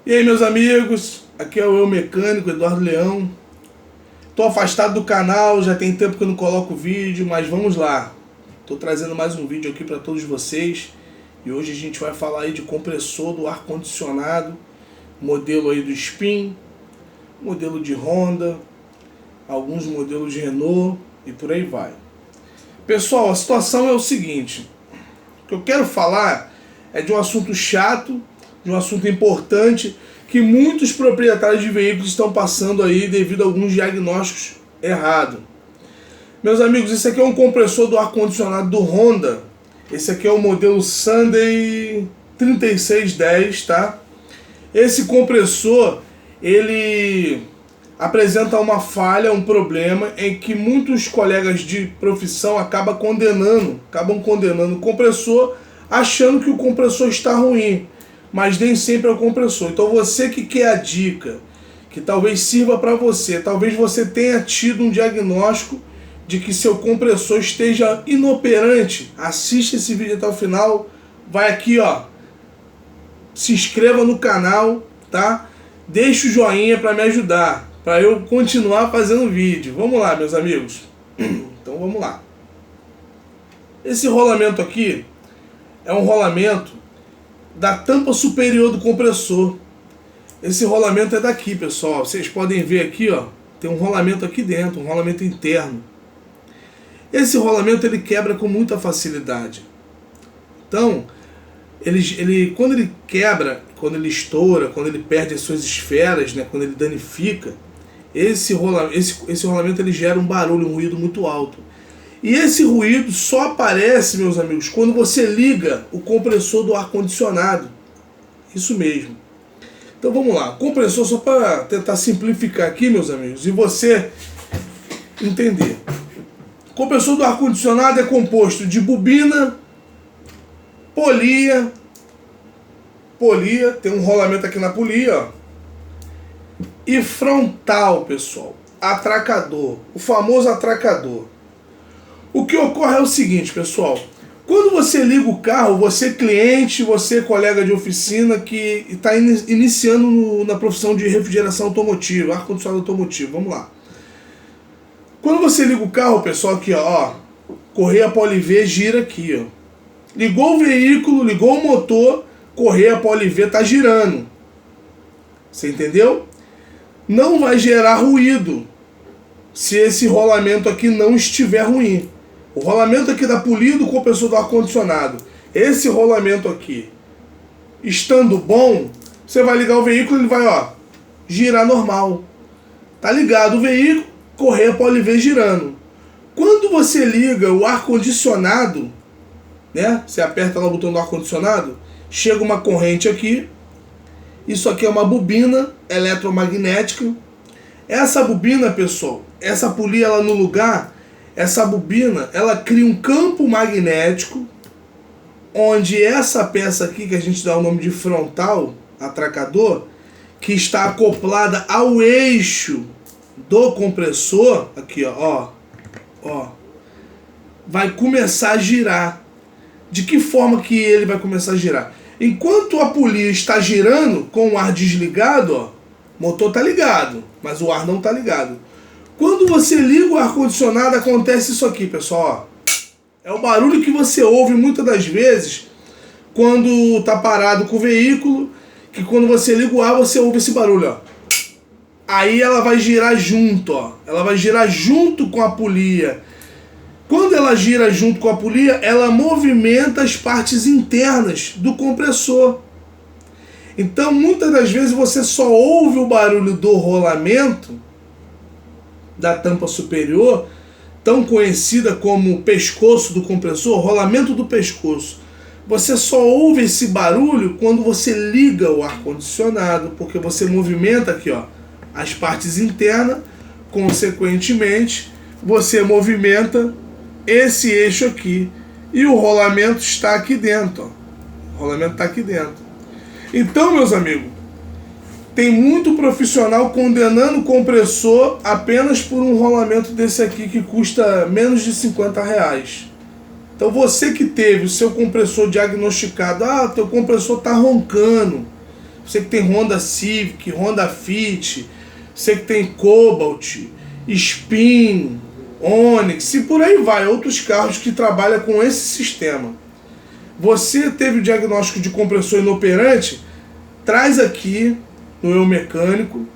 E aí, meus amigos, aqui é o Eu Mecânico, Eduardo Leão. Tô afastado do canal, já tem tempo que eu não coloco vídeo, mas vamos lá. Tô trazendo mais um vídeo aqui para todos vocês. E hoje a gente vai falar aí de compressor do ar-condicionado, modelo aí do Spin, modelo de Honda, alguns modelos de Renault e por aí vai. Pessoal, a situação é o seguinte. O que eu quero falar é de um assunto chato, de um assunto importante, que muitos proprietários de veículos estão passando aí devido a alguns diagnósticos errados. Meus amigos, esse aqui é um compressor do ar-condicionado do Honda. Esse aqui é o modelo Sunday 3610, tá? Esse compressor, ele apresenta uma falha, um problema em que muitos colegas de profissão acabam condenando o compressor, achando que o compressor está ruim, mas nem sempre é o compressor. Então você que quer a dica, que talvez sirva para você, talvez você tenha tido um diagnóstico de que seu compressor esteja inoperante, assista esse vídeo até o final, vai aqui ó, se inscreva no canal, tá? Deixa o joinha para me ajudar, para eu continuar fazendo vídeo. Vamos lá, meus amigos. Então vamos lá. Esse rolamento aqui é um rolamento da tampa superior do compressor. Esse rolamento é daqui, pessoal. Vocês podem ver aqui, ó, tem um rolamento aqui dentro, um rolamento interno. Esse rolamento ele quebra com muita facilidade. Então, quando ele quebra, quando ele estoura, quando ele perde as suas esferas, né, quando ele danifica, esse rolamento ele gera um barulho, um ruído muito alto. E esse ruído só aparece, meus amigos, quando você liga o compressor do ar-condicionado. Isso mesmo. Então vamos lá. Compressor, só para tentar simplificar aqui, meus amigos, e você entender. O compressor do ar-condicionado é composto de bobina, polia, tem um rolamento aqui na polia, ó, e frontal, pessoal, atracador, o famoso atracador. O que ocorre é o seguinte, pessoal, quando você liga o carro, você cliente, você colega de oficina que está iniciando na profissão de refrigeração automotiva, ar-condicionado automotivo, vamos lá. Quando você liga o carro, pessoal, aqui ó, correia Poli-V gira aqui, ó. Ligou o veículo, ligou o motor, correia Poli-V está girando. Você entendeu? Não vai gerar ruído se esse rolamento aqui não estiver ruim. O rolamento aqui da polia do compressor do ar-condicionado, esse rolamento aqui, estando bom, você vai ligar o veículo e ele vai ó, girar normal. Tá ligado o veículo, correia Poli-V girando. Quando você liga o ar-condicionado, né? Você aperta lá o botão do ar-condicionado, chega uma corrente aqui. Isso aqui é uma bobina eletromagnética. Essa bobina, pessoal, essa polia ela no lugar, essa bobina, ela cria um campo magnético, onde essa peça aqui, que a gente dá o nome de frontal, atracador, que está acoplada ao eixo do compressor, aqui ó, vai começar a girar. De que forma que ele vai começar a girar? Enquanto a polia está girando com o ar desligado, ó, o motor está ligado, mas o ar não está ligado. Quando você liga o ar-condicionado, acontece isso aqui, pessoal. Ó. É o barulho que você ouve muitas das vezes quando está parado com o veículo, que quando você liga o ar, você ouve esse barulho. Ó. Aí ela vai girar junto, ó. Ela vai girar junto com a polia. Quando ela gira junto com a polia, ela movimenta as partes internas do compressor. Então, muitas das vezes você só ouve o barulho do rolamento da tampa superior, tão conhecida como pescoço do compressor, rolamento do pescoço. Você só ouve esse barulho quando você liga o ar-condicionado, porque você movimenta aqui, ó, as partes internas, consequentemente, você movimenta esse eixo aqui, e o rolamento está aqui dentro, ó. O rolamento está aqui dentro. Então, meus amigos, tem muito profissional condenando o compressor apenas por um rolamento desse aqui que custa menos de 50 reais. Então você que teve o seu compressor diagnosticado, teu compressor está roncando, você que tem Honda Civic, Honda Fit, você que tem Cobalt, Spin, Onix e por aí vai, outros carros que trabalham com esse sistema. Você teve o diagnóstico de compressor inoperante, traz aqui no Eu Mecânico,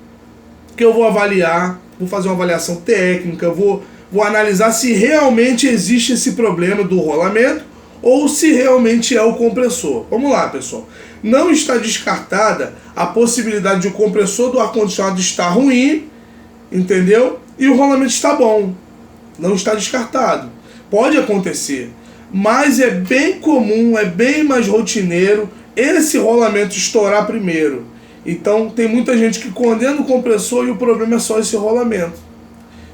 que eu vou avaliar, vou fazer uma avaliação técnica, vou analisar se realmente existe esse problema do rolamento ou se realmente é o compressor. Vamos lá, pessoal. Não está descartada a possibilidade de o compressor do ar-condicionado estar ruim, entendeu? E o rolamento está bom. Não está descartado. Pode acontecer. Mas é bem comum, é bem mais rotineiro esse rolamento estourar primeiro. Então tem muita gente que condena o compressor e o problema é só esse rolamento.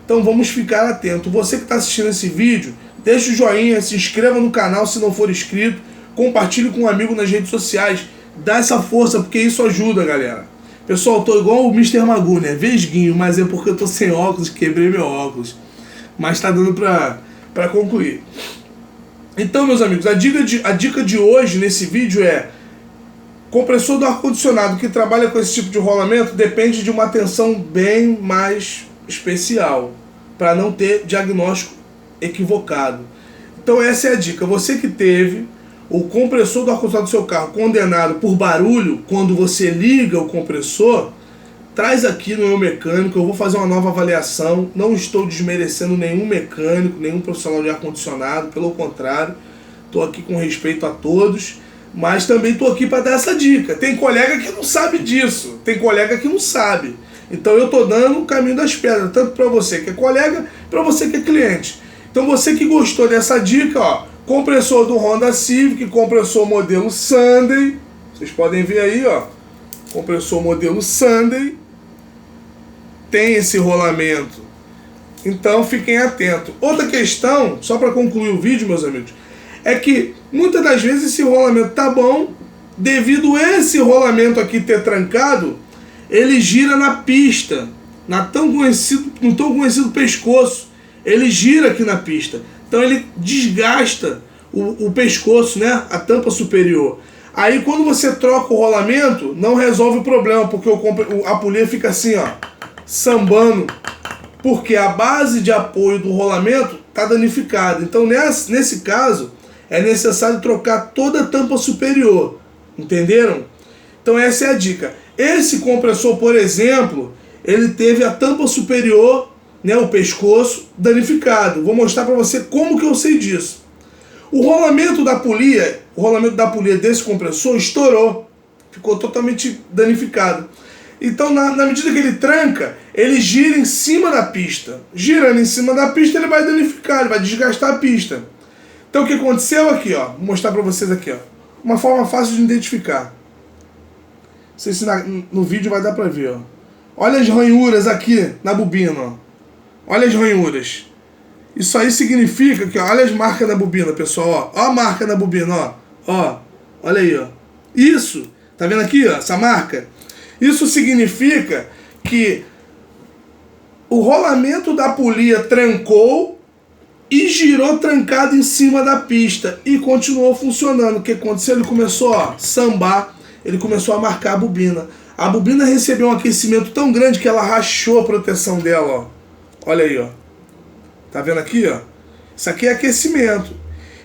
Então vamos ficar atento. Você que está assistindo esse vídeo, deixa o joinha, se inscreva no canal se não for inscrito, compartilhe com um amigo nas redes sociais, dá essa força porque isso ajuda, galera. Pessoal, eu tô igual o Mr. Magoo, né? Vesguinho, mas é porque eu tô sem óculos, quebrei meu óculos. Mas tá dando pra concluir. Então, meus amigos, a dica de hoje nesse vídeo é: compressor do ar-condicionado que trabalha com esse tipo de rolamento depende de uma atenção bem mais especial, para não ter diagnóstico equivocado. Então essa é a dica. Você que teve o compressor do ar-condicionado do seu carro condenado por barulho, quando você liga o compressor, traz aqui no Eu Mecânico, eu vou fazer uma nova avaliação. Não estou desmerecendo nenhum mecânico, nenhum profissional de ar-condicionado, pelo contrário, estou aqui com respeito a todos, mas também estou aqui para dar essa dica. Tem colega que não sabe disso, tem colega que não sabe. Então eu estou dando o caminho das pedras, tanto para você que é colega, para você que é cliente. Então você que gostou dessa dica, ó, compressor do Honda Civic, compressor modelo Sunday, vocês podem ver aí, ó, compressor modelo Sunday, tem esse rolamento. Então fiquem atentos. Outra questão, só para concluir o vídeo, meus amigos, é que muitas das vezes esse rolamento tá bom, devido a esse rolamento aqui ter trancado, ele gira na pista, no tão conhecido pescoço. Ele gira aqui na pista. Então ele desgasta o pescoço, né? A tampa superior. Aí quando você troca o rolamento, não resolve o problema, porque a polia fica assim, ó, sambando. Porque a base de apoio do rolamento está danificada. Então nesse caso, é necessário trocar toda a tampa superior. Entenderam? Então essa é a dica. Esse compressor, por exemplo, ele teve a tampa superior, né, o pescoço, danificado. Vou mostrar para você como que eu sei disso. O rolamento da polia desse compressor estourou. Ficou totalmente danificado. Então, na medida que ele tranca, ele gira em cima da pista. Girando em cima da pista, ele vai danificar, ele vai desgastar a pista. Então, o que aconteceu aqui, ó? Vou mostrar para vocês aqui, ó. Uma forma fácil de identificar. Não sei se no vídeo vai dar para ver, ó. Olha as ranhuras aqui na bobina, ó. Olha as ranhuras. Isso aí significa que, ó, olha as marcas na bobina, pessoal, ó. Ó a marca na bobina, ó. Ó, olha aí, ó. Isso, tá vendo aqui, ó, essa marca? Isso significa que o rolamento da polia trancou e girou trancado em cima da pista e continuou funcionando. O que aconteceu? Ele começou a sambar, ele começou a marcar a bobina. A bobina recebeu um aquecimento tão grande que ela rachou a proteção dela, ó. Olha aí, ó. Tá vendo aqui, ó? Isso aqui é aquecimento.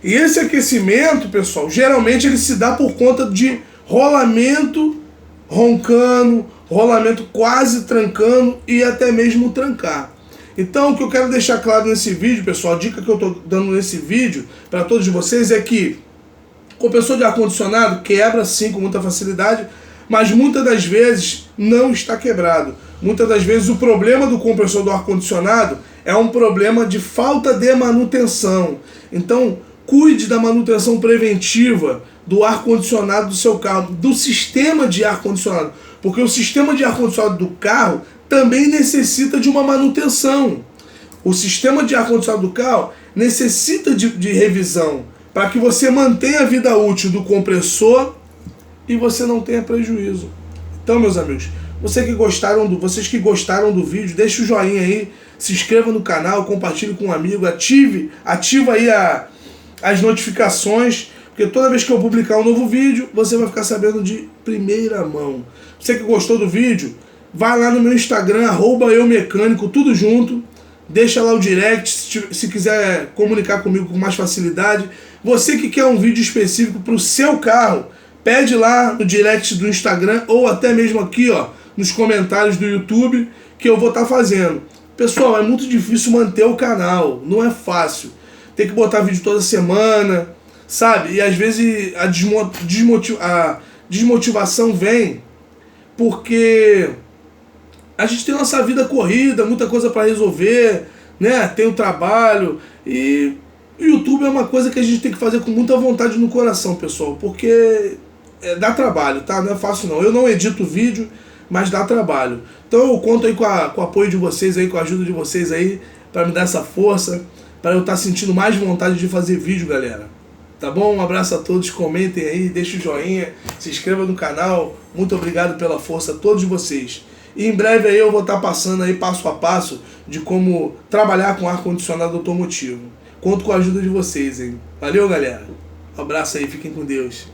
E esse aquecimento, pessoal, geralmente ele se dá por conta de rolamento roncando, rolamento quase trancando e até mesmo trancar. Então, o que eu quero deixar claro nesse vídeo, pessoal, a dica que eu tô dando nesse vídeo para todos vocês é que o compressor de ar-condicionado quebra sim com muita facilidade, mas muitas das vezes não está quebrado. Muitas das vezes o problema do compressor do ar-condicionado é um problema de falta de manutenção. Então, cuide da manutenção preventiva do ar-condicionado do seu carro, do sistema de ar-condicionado. Porque o sistema de ar-condicionado do carro também necessita de uma manutenção. O sistema de ar-condicionado do carro necessita de revisão para que você mantenha a vida útil do compressor e você não tenha prejuízo. Então, meus amigos, vocês que gostaram do vídeo, deixa o joinha aí, se inscreva no canal, compartilhe com um amigo, ativa aí as notificações. Porque toda vez que eu publicar um novo vídeo, você vai ficar sabendo de primeira mão. Você que gostou do vídeo, vai lá no meu Instagram, @eumecânico, tudo junto. Deixa lá o direct, se quiser comunicar comigo com mais facilidade. Você que quer um vídeo específico para o seu carro, pede lá no direct do Instagram ou até mesmo aqui, ó, nos comentários do YouTube, que eu vou estar fazendo. Pessoal, é muito difícil manter o canal, não é fácil. Tem que botar vídeo toda semana, sabe? E às vezes a desmotivação vem porque a gente tem nossa vida corrida, muita coisa para resolver, né? Tem o trabalho e o YouTube é uma coisa que a gente tem que fazer com muita vontade no coração, pessoal, porque dá trabalho, tá? Não é fácil não. Eu não edito vídeo, mas dá trabalho. Então eu conto aí com o apoio de vocês aí, com a ajuda de vocês aí, para me dar essa força, para eu estar sentindo mais vontade de fazer vídeo, galera. Tá bom? Um abraço a todos, comentem aí, deixem o joinha, se inscreva no canal. Muito obrigado pela força a todos vocês. E em breve aí eu vou estar passando aí passo a passo de como trabalhar com ar-condicionado automotivo. Conto com a ajuda de vocês, hein? Valeu, galera. Um abraço aí, fiquem com Deus.